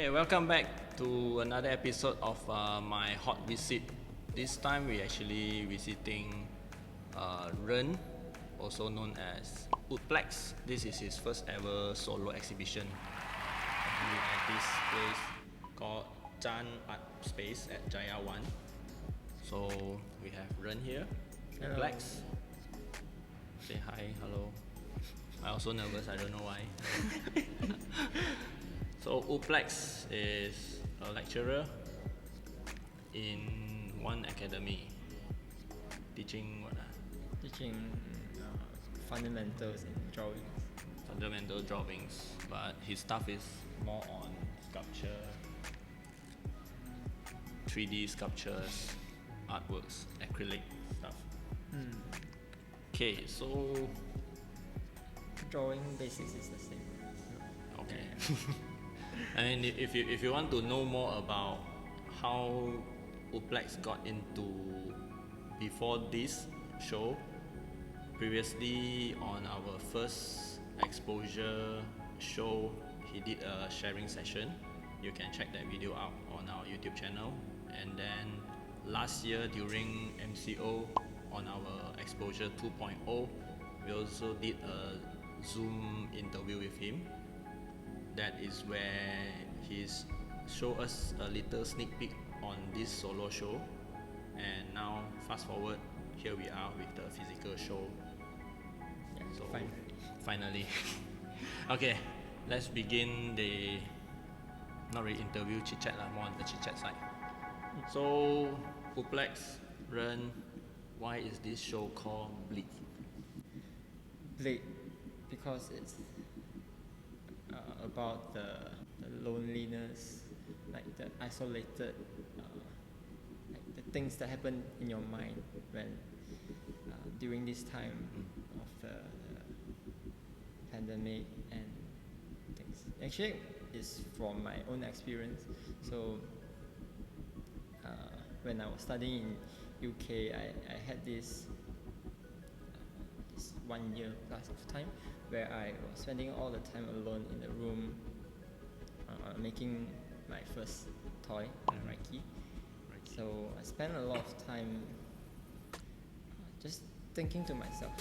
Okay, welcome back to another episode of my hot visit. This time we actually visiting Ren, also known as Oodplex. This is his first ever solo exhibition at this place called Chan Art Space at Jaya 1. So we have Ren here, Oodplex. Say hi, hello. I also nervous, I don't know why. So Oodplex is a lecturer in one academy, teaching what? Teaching fundamentals in drawing. Fundamental drawings, but his stuff is more on sculpture, 3D sculptures, artworks, acrylic stuff. Okay, so Drawing basics is the same. okay. I mean, if you want to know more about how Oodplex got into before this show, previously on our first exposure show, he did a sharing session. You can check that video out on our YouTube channel. And then last year during MCO on our exposure 2.0, we also did a Zoom interview with him. That is where he's show us a little sneak peek on this solo show, and now fast forward, here we are with the physical show. Yeah, So finally. Okay, let's begin the not really interview chit chat more on the chit chat side. So Oodplex, Ren, why is this show called BLEAK? BLEAK, because it's about the loneliness, like the isolated, like the things that happen in your mind when during this time of the pandemic and things. Actually, it's from my own experience. So when I was studying in UK, I had this 1 year plus of time where I was spending all the time alone in the room, making my first toy, Raiki. So I spent a lot of time just thinking to myself.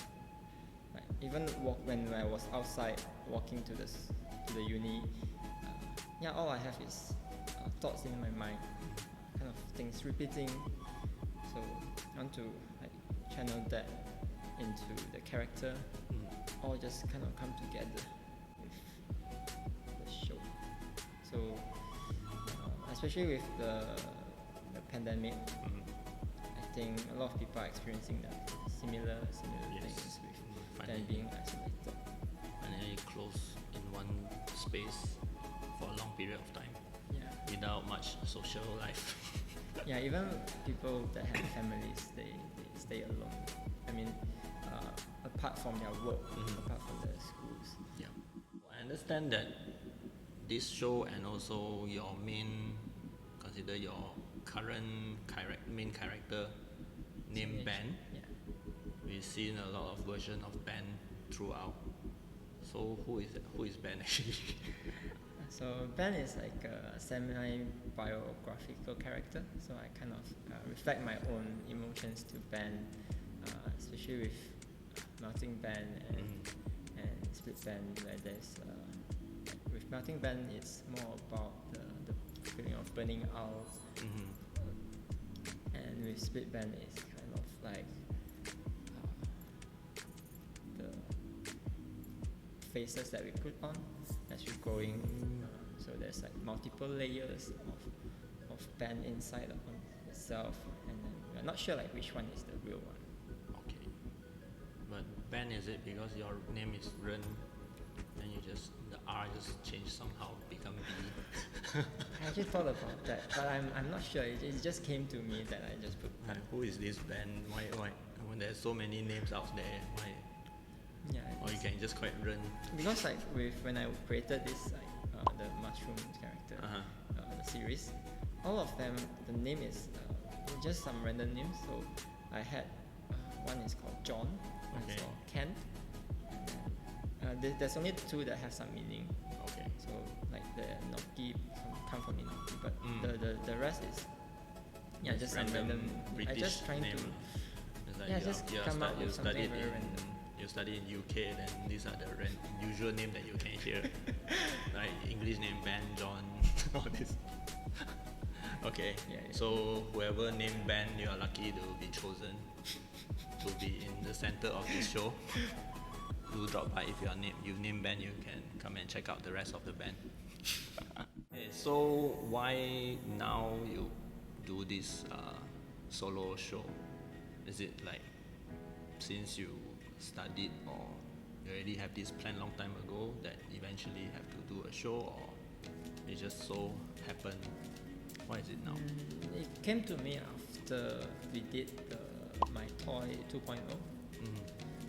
Like even when I was outside walking to the uni, all I have is thoughts in my mind, kind of things repeating. So I want to channel that into the character, all just kind of come together with the show. So especially with the pandemic, I think a lot of people are experiencing that similar things with them being isolated. And then you close in one space for a long period of time, without much social life. Yeah, even people that have families, they stay alone. I mean, apart from their work, apart from their schools. Yeah, I understand that this show and also your consider your current main character named Ben. Yeah. We've seen a lot of versions of Ben throughout. So who is Ben actually? So Ben is like a semi-biographical character. So I kind of reflect my own emotions to Ben, especially with Melting Ben and Split Ben, where there's with Melting Ben it's more about the feeling of burning out, and with Split Ben it's kind of like the faces that we put on as we're growing. So there's like multiple layers of Ben inside of itself, and then we're not sure like which one is the real one. Okay, but Ben, is it because your name is Ren, and the R just changed somehow, become B? I actually thought about that, but I'm not sure. It just came to me that I just put. Who is this Ben? Why? When there's so many names out there, why? Yeah. Or you can just call it Ren. Because like when I created this the mushroom character, the series, all of them the name is just some random names. So I had one is called John, one is called Ken, and then there's only two that have some meaning. Okay. So like the Noki come from Inoki, but the rest is just some random. British I just trying name. to Like just come up with something very random. You study in UK, then these are the usual name that you can hear. Like English name Ben, John, all this. Okay. So whoever named Ben, you are lucky to be chosen to be in the center of this show. Do drop by if you name Ben, you can come and check out the rest of the band. Okay, so why now you do this solo show? Is it like since you studied, or you already have this plan long time ago that eventually have to do a show, or it just so happened? Why is it now? It came to me after we did my toy 2.0.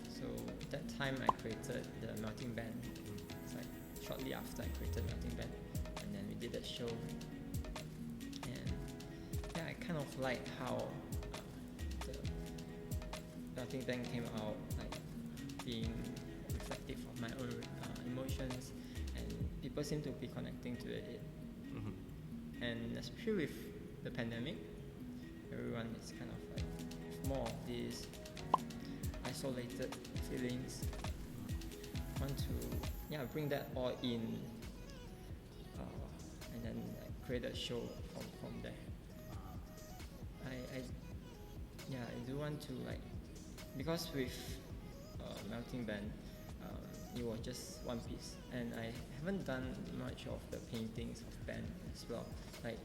So that time I created the melting band. It's like shortly after I created melting band, and then we did that show. And I kind of like how the melting band came out, like being reflective of my own emotions, and people seem to be connecting to it. And especially with the pandemic, everyone is kind of like more of these isolated feelings. Want to bring that all in, and then create a show from there. I do want to, like, because with melting band, it was just one piece, and I haven't done much of the paintings of band as well. Like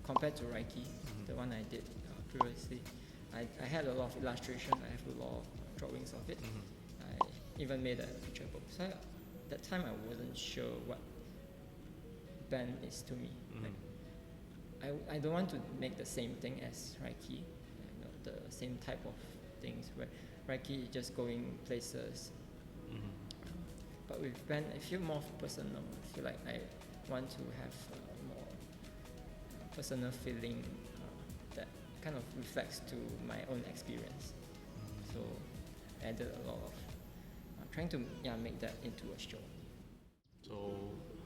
compared to Raiki, the one I did previously, I had a lot of illustration. I have a lot of drawings of it. I even made a picture book. So that time I wasn't sure what band is to me. Like, I don't want to make the same thing as Raiki, the same type of things where Raiki is just going places. But with band, I feel more personal. I feel like I want to have more personal feeling that kind of reflects to my own experience. So I added a lot of trying to make that into a show. So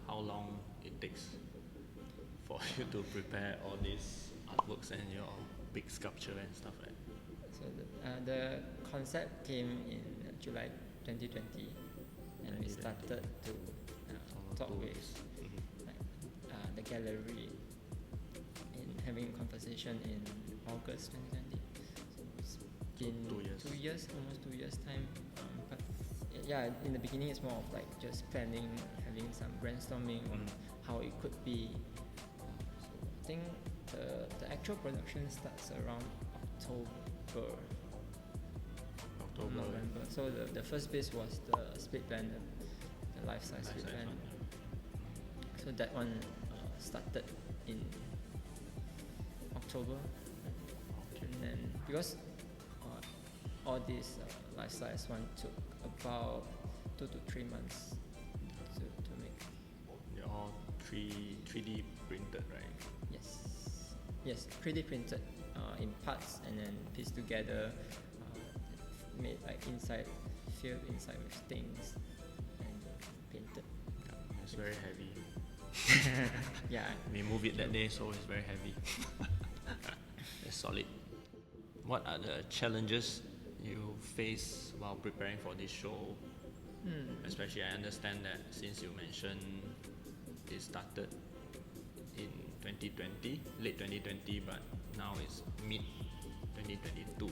how long it takes for you to prepare all these artworks and your big sculpture and stuff like that? So the concept came in July 2020, and we started to talk with the gallery in having a conversation in August 2020. So it's been 2 years, almost 2 years time. But in the beginning it's more of like just planning, having some brainstorming on how it could be. So I think the actual production starts around November. So the first piece was the split band, the life-size split band. So that one started in October, and then because all these life-size one took about 2 to 3 months to make. They're all 3D printed, right? Yes, 3D printed in parts and then pieced together. Made like filled inside with things and painted. It's very heavy. Yeah. We move it that day, so it's very heavy. It's solid. What are the challenges you face while preparing for this show? Especially, I understand that since you mentioned it started in 2020, late 2020, but now it's mid 2022.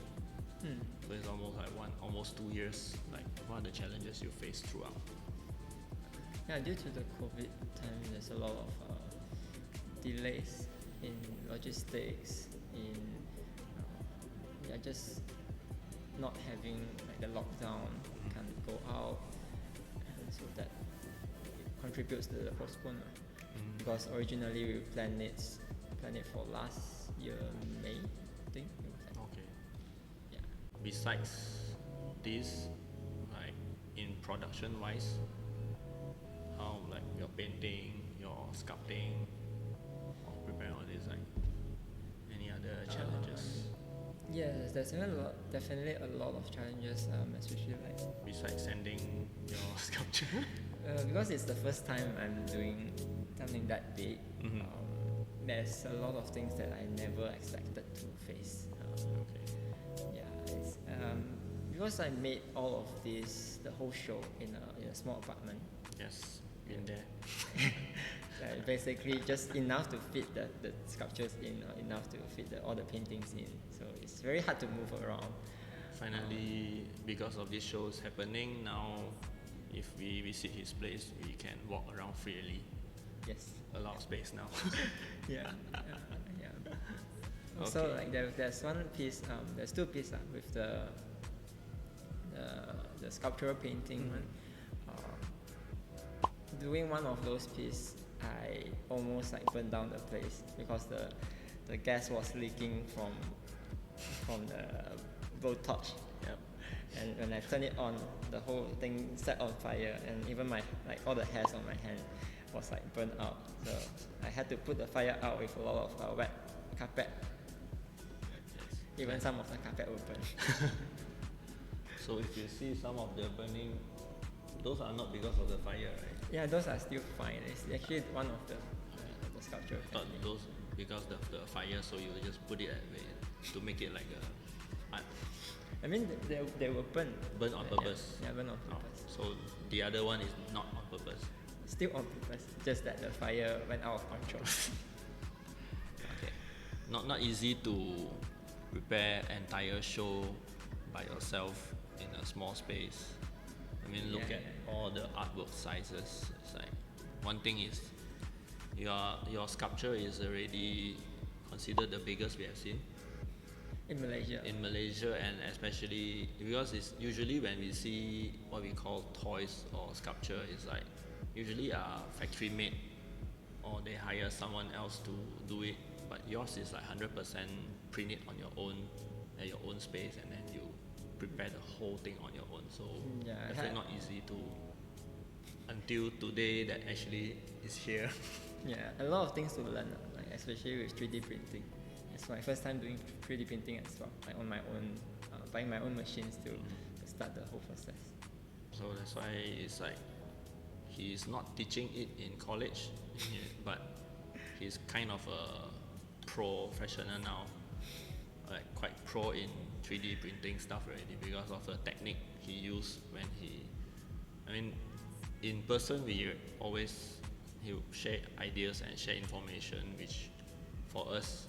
So it's almost like almost 2 years. Like, what are the challenges you face throughout? Due to the COVID time, there's a lot of delays in logistics, in just not having like the lockdown, can't go out, and so that contributes to the postponement. Because originally we planned it for last year May, I think. Okay. Besides this, like in production wise, how like your painting, your sculpting, or preparing all this, like any other challenges? Yes, there's definitely a lot of challenges, especially like besides sending your sculpture? because it's the first time I'm doing something that big. There's a lot of things that I never expected to face. Okay. Yeah, it's, because I made all of this, the whole show in a small apartment. Yes, in there. Basically just enough to fit the sculptures in, enough to fit all the paintings in. So it's very hard to move around. Finally, because of these shows happening now, if we visit his place, we can walk around freely. Yes. A lot of space now. Yeah. Also, Okay. like there's one piece, there's two pieces with the sculptural painting one. Doing one of those pieces, I almost like burned down the place because the gas was leaking from the blowtorch. Yep. And when I turned it on, the whole thing set on fire, and even my all the hairs on my hand was like burned out. So I had to put the fire out with a lot of wet carpet. Even some of the carpet were burned. So if you see some of the burning, those are not because of the fire, right? Yeah, those are still fine. It's actually one of the sculpture. But those because of the fire, so you just put it that way to make it like a art. I mean, they were burned. Burn on purpose. Yeah, burn on Oh, purpose. so the other one is not on purpose. Still on purpose, just that the fire went out of control. Okay. Not easy to prepare entire show by yourself in a small space. I mean, look at all the artwork sizes. It's like one thing is your sculpture is already considered the biggest we have seen In Malaysia. in Malaysia, and especially because it's usually when we see what we call toys or sculpture, it's like usually are factory made or they hire someone else to do it. But yours is like 100% print it on your own at your own space, and then you prepare the whole thing on your own. So definitely not easy to until today that actually is here. Yeah, a lot of things to learn, like especially with 3D printing. It's my first time doing 3D printing as well, like on my own, buying my own machines to start the whole process. So that's why it's like he's not teaching it in college, but he's kind of a professional now, like quite pro in 3D printing stuff already because of the technique he used when in person he will share ideas and share information, which for us,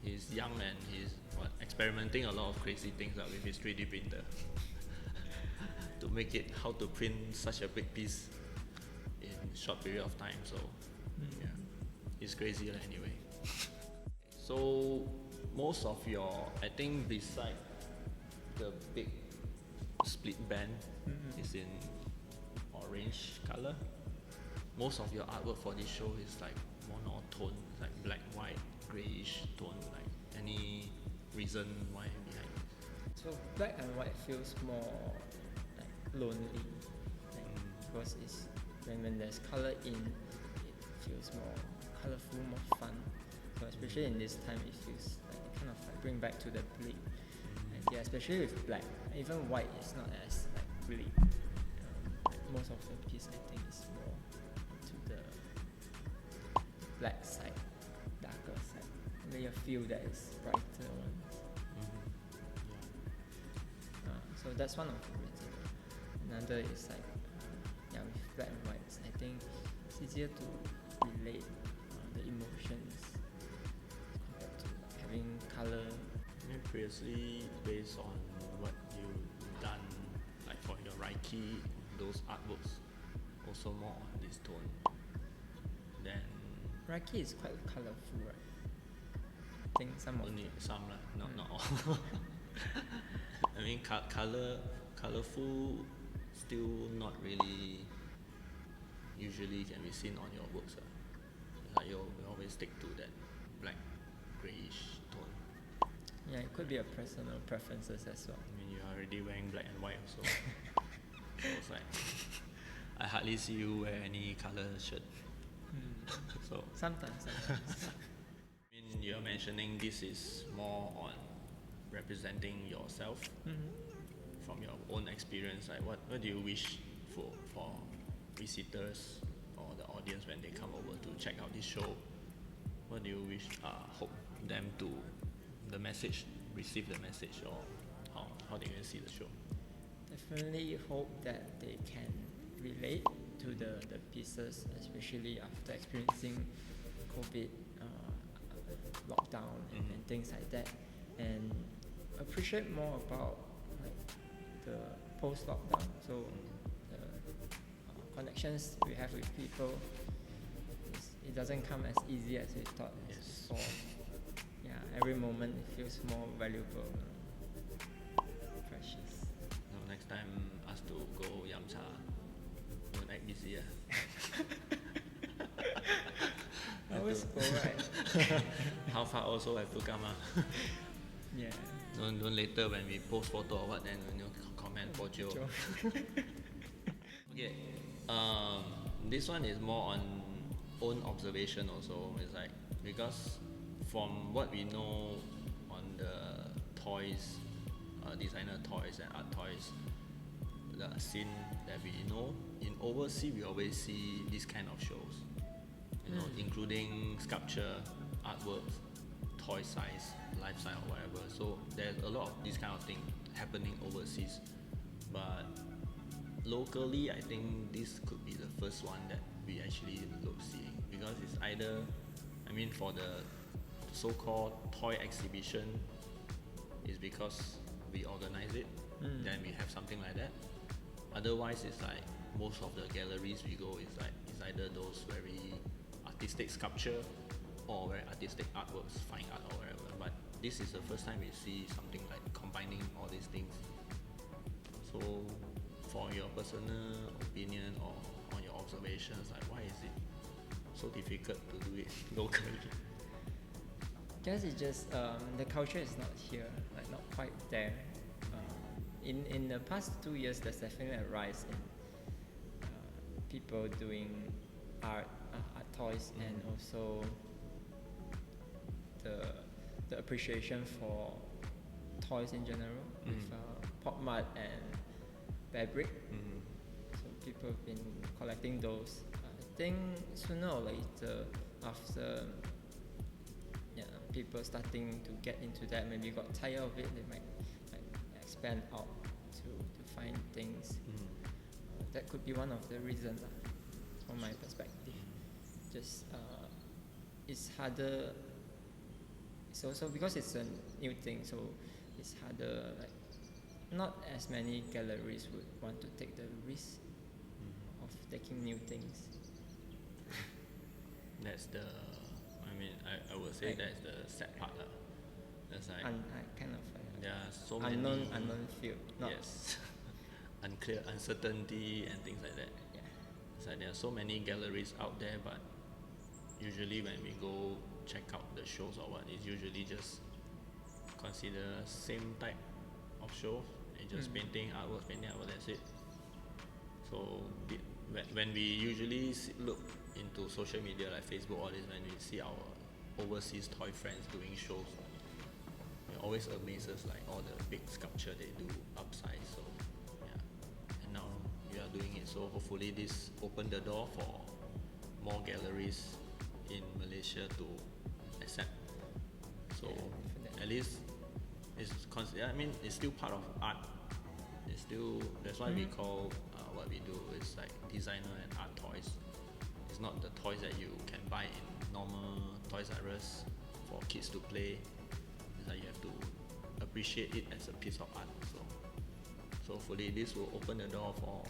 he's young and he's experimenting a lot of crazy things with his 3D printer to make it how to print such a big piece in a short period of time. So yeah, it's crazy anyway. So most of your, I think beside the big split band is in orange color. Most of your artwork for this show is like monotone, like black, white, grayish tone. Like any reason why behind it? So black and white feels more like lonely, because it's when there's color in, it feels more colorful, more fun. So especially in this time, it feels like it kind of like bring back to the bleak. And yeah, especially with black, even white is not as like bleak. Like most of the piece, I think, is more to the black side, darker side. And then you feel that it's brighter ones. So that's one of the reasons. Another is like, with black and white, I think it's easier to relate the emotions compared to having color. Previously, based on what you've done, like for your Raiki, those artworks, also more on this tone. Then Raiki is quite colorful, right? I think some of only some, not all. I mean, colorful, still not really usually can be seen on your works. Like you always stick to that black, grayish tone. Yeah, it could be a personal preferences as well. I mean, you're already wearing black and white also. So it's like, I hardly see you wear any color shirt. So Sometimes. I mean, you're mentioning this is more on representing yourself from your own experience. Like what do you wish for visitors or the audience when they come over to check out this show? What do you wish hope them to receive the message, or how they can see the show? Definitely hope that they can relate to the pieces, especially after experiencing COVID lockdown and things like that, and appreciate more about like the post-lockdown. So the connections we have with people, it doesn't come as easy as we thought as before. Yeah, every moment it feels more valuable, precious. So next time us to go Yamcha, don't act busy. I always go right. How far also have to come. Yeah. Don't later when we post photo or what, then comment for Joe. Okay. This one is more on own observation also. It's like, because from what we know on the toys, designer toys and art toys, the scene that we know, in overseas we always see these kind of shows, including sculpture, artworks, toy size, life size or whatever. So there's a lot of these kind of things happening overseas, but locally I think this could be the first one that we actually look seeing, because it's either, for the so-called toy exhibition, is because we organize it, then we have something like that. Otherwise it's like most of the galleries we go is either those very artistic sculpture or very artistic artworks, fine art or whatever. But this is the first time we see something like combining all these things. So for your personal opinion or on your observations, like why is it so difficult to do it locally? I guess it's just the culture is not here, like not quite there. In the past 2 years, there's definitely a rise in people doing art toys, and also the appreciation for toys in general, with pop mart and fabric. So people have been collecting those. I think sooner or later, after people starting to get into that, maybe got tired of it, they might expand out to find things. That could be one of the reasons from my perspective. Just it's harder. It's also because it's a new thing, so it's harder. Like not as many galleries would want to take the risk of taking new things. That's the, I would say that's the sad part. That's like kind of there are so unknown field. Yes. Unclear, uncertainty and things like that. Yeah. It's like there are so many galleries out there, but usually when we go check out the shows or what, it's usually just consider same type of show, and just painting artwork, that's it. So when we usually look into social media like Facebook, all this, when we see our overseas toy friends doing shows, it always amazes, like all the big sculpture they do upsize. So yeah, and now we are doing it, so hopefully this open the door for more galleries in Malaysia to accept. So at least it's it's still part of art. It's still, that's why we call what we do is like designer and art toys. It's not the toys that you can buy in normal Toys R Us for kids to play. It's like you have to appreciate it as a piece of art. So hopefully this will open the door for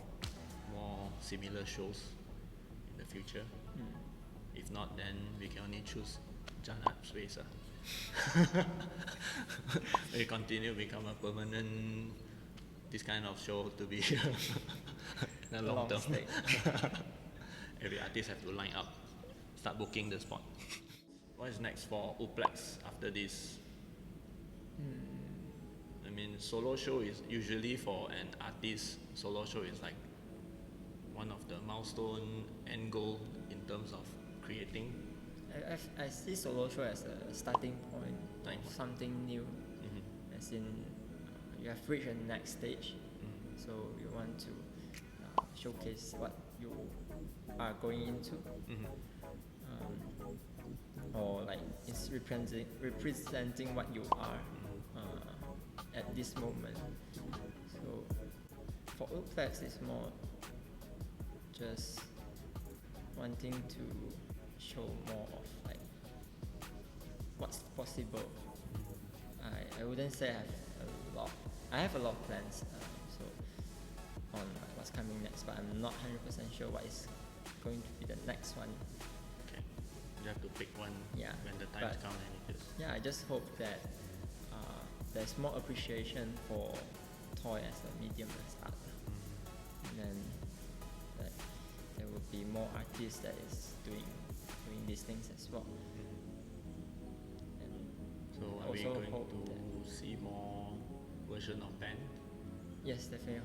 more similar shows in the future. If not, then we can only choose Janat Space. We continue become a permanent this kind of show to be the long term. Every artist have to line up, start booking the spot. What is next for Oodplex after this? Solo show is usually for an artist. Solo show is like one of the milestone end goal in terms of creating. I see solo show as a starting point of something new, as in you have reached the next stage, so you want to showcase what you are going into, or like it's representing what you are at this moment. So for Oodplex, it's more just wanting to show more of like what's possible. I wouldn't say I have a lot. I have a lot of plans, so on what's coming next, but I'm not 100% sure what is going to be the next one. Okay, you have to pick one when the time comes and it is. Yeah, I just hope that there's more appreciation for toy as a medium as art, and then that there will be more artists that is doing these things as well. And so are we going to see more version of band? Yes, definitely.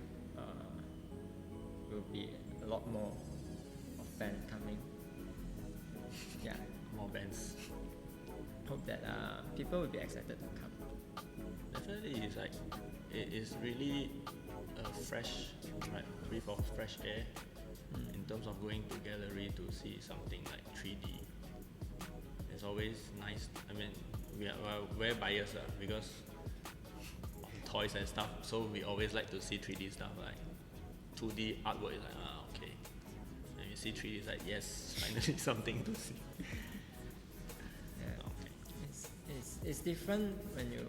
Will be a lot more of band coming. Yeah. More bands. Hope that people will be excited to come. Definitely, it's like it is really a fresh, breath of fresh air in terms of going to gallery to see something like 3D. It's always nice. I mean, we're biased because of toys and stuff, so we always like to see 3D stuff. Like 2D artwork is like okay, and you see 3D, it's like yes, finally something to see. Yeah. Okay. It's different when you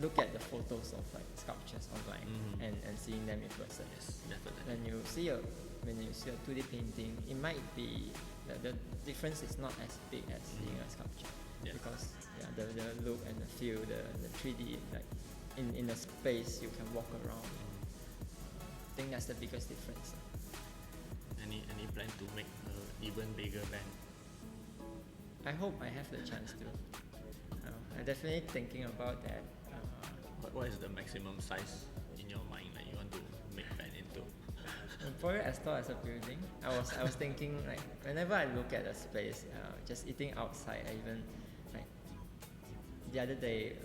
look at the photos of like sculptures online and seeing them in person. Yes, definitely. When you see a 2D painting, it might be the difference is not as big as seeing a sculpture, because the look and the feel, the 3D, like in a space you can walk around. I think that's the biggest difference. Any plan to make an even bigger band? I hope I have the chance to. I'm definitely thinking about that. What is the maximum size in your mind that you want to make band into? Probably as tall as a building. I was thinking like whenever I look at a space, just eating outside, I even like the other day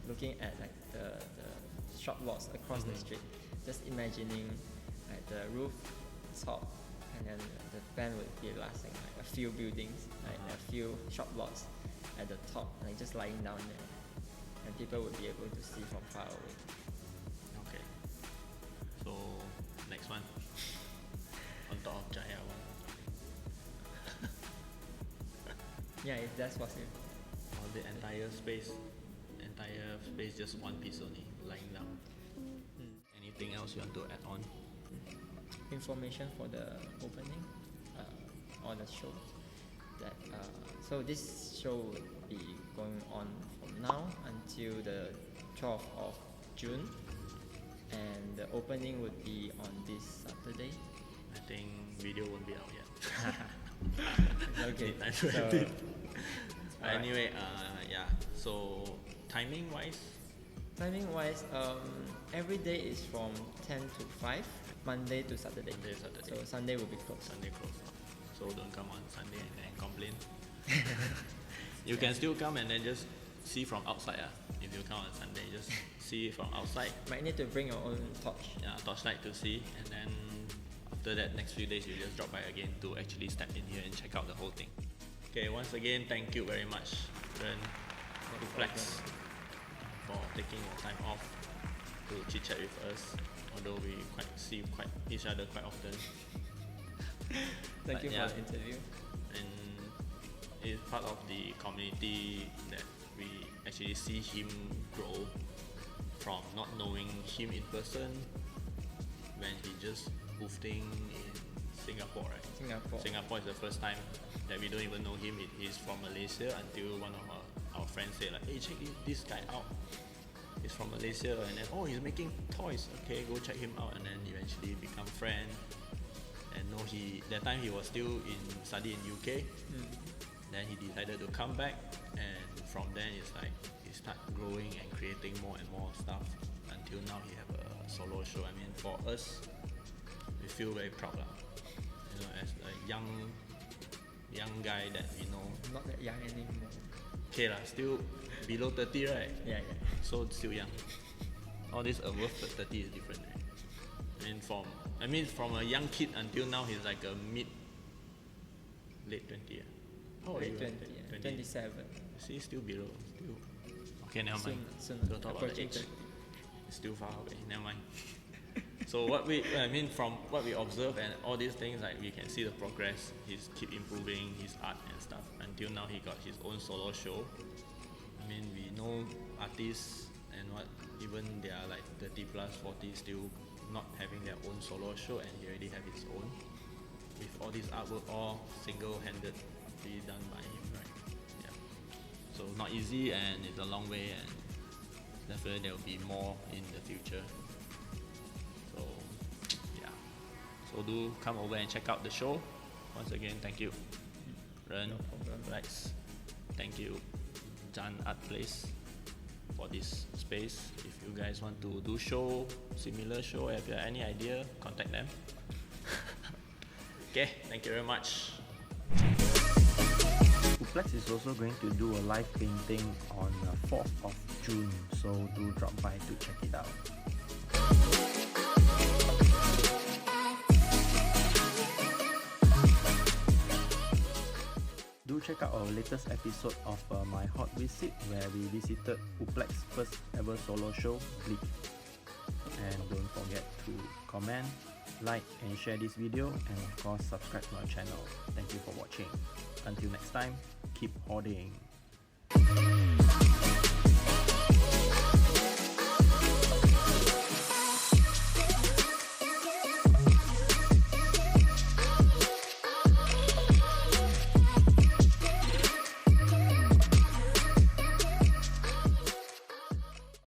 looking at like the shop lots across the street, just imagining like the roof top, and then the band would be lasting like a few buildings, like a few shop lots at the top, like just lying down there, and people would be able to see from far away. Okay. So next one, on top of Jaya one. Yeah, if that's possible. Or the entire space just one piece only, lying down. Anything else you want to add on? Information for the opening or the show. That so this show will be going on from now until the 12th of June, and the opening would be on this Saturday. I think video won't be out yet. Okay. So, anyway, so timing wise, every day is from 10 to 5, Monday to Saturday. So Sunday will be closed. Sunday closed. So don't come on Sunday and then complain. You can still come and then just see from outside. If you come on Sunday, just see from outside. Might need to bring your own torch. Yeah, torchlight to see, and then after that, next few days you just drop by again to actually step in here and check out the whole thing. Okay, once again, thank you very much, Ren Oodplex, for taking your time off to chit chat with us. Although we see each other quite often. Thank you for the interview. And it's part of the community that we actually see him grow from not knowing him in person when he just moved in Singapore, right? Singapore is the first time that we don't even know him. He's from Malaysia until one of our friends said like, hey, check this guy out. He's from Malaysia, and then he's making toys. Okay, go check him out, and then eventually become friends. And that time he was still study in UK. Then he decided to come back, and from then it's like he started growing and creating more and more stuff until now he have a solo show. I mean, for us, we feel very proud, as a young guy that we know. Not that young anymore. okay lah, still below 30, right? Yeah. So still young. All this above 30 is different, right? From a young kid until now, he's like a late 20. How old are Late you? 20, 27. See, still below. Still. Okay, never mind. Soon Don't talk about the age. 30. It's still far away. Never mind. So from what we observe and all these things, like we can see the progress. He's keep improving his art and stuff until now. He got his own solo show. We know artists and even they are like 30 plus 40 still not having their own solo show, and he already have his own with all this artwork all single-handedly done by him, right? Yeah. So not easy, and it's a long way, and definitely there will be more in the future. So yeah. So do come over and check out the show. Once again, thank you, Ren. No problem. Lex. Thank you, Jan Art Place, for this space. If you guys want to do similar show, if you have any idea, contact them. Okay, thank you very much. Oodplex is also going to do a live painting on 4th of June, so do drop by to check it out. Do check out our latest episode of my hot visit, where we visited Oodplex's first ever solo show, BLEAK. And don't forget to comment, like and share this video, and of course subscribe to our channel. Thank you for watching. Until next time, keep hoarding.